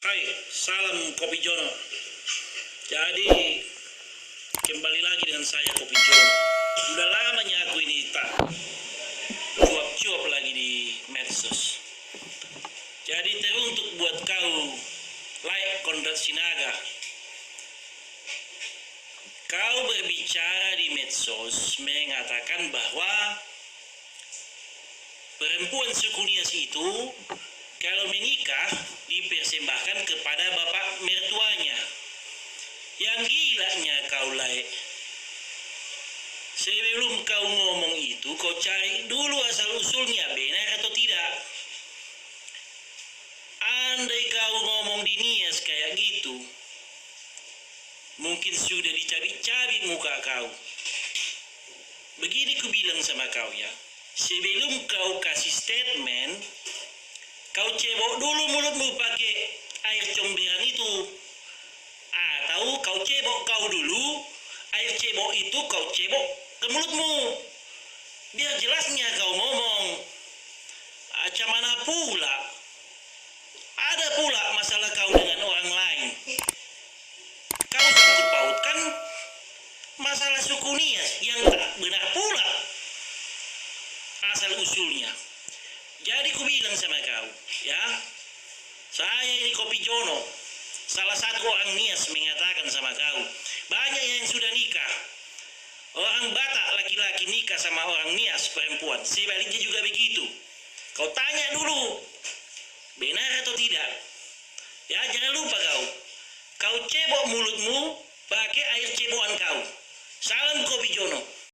Hai, salam Kopi Jono. Jadi kembali lagi dengan saya Kopi Jono. Udah lamanya aku ini tak cuap-cuap lagi di medsos. Jadi teruntuk buat kau like Konrad Sinaga. Kau berbicara di medsos mengatakan bahwa perempuan suku Nias itu kalau menikah dipersembahkan kepada bapak mertuanya. Yang gilanya kau Lai. Sebelum kau ngomong itu, kau cari dulu asal-usulnya benar atau tidak. Andai kau ngomong di Nias kayak gitu, mungkin sudah dicabik-cabik muka kau. Begini ku bilang sama kau ya, sebelum kau kasih statement, kau cebok dulu mulutmu pakai air comberan itu. Atau kau cebok kau dulu, air cebok itu kau cebok ke mulutmu. Biar jelasnya kau ngomong. Macam mana pula? Ada pula masalah kau dengan orang lain. Kau sangkut pautkan masalah suku Nias yang tak benar pula asal usulnya. Jadi ku bilang sama kau, ya, saya ini Kopi Jono, salah satu orang Nias mengatakan sama kau, banyak yang sudah nikah. Orang Batak laki-laki nikah sama orang Nias perempuan, sebaliknya juga begitu. Kau tanya dulu, benar atau tidak? Ya, jangan lupa kau cebok mulutmu pakai air cebokan kau. Salam Kopi Jono.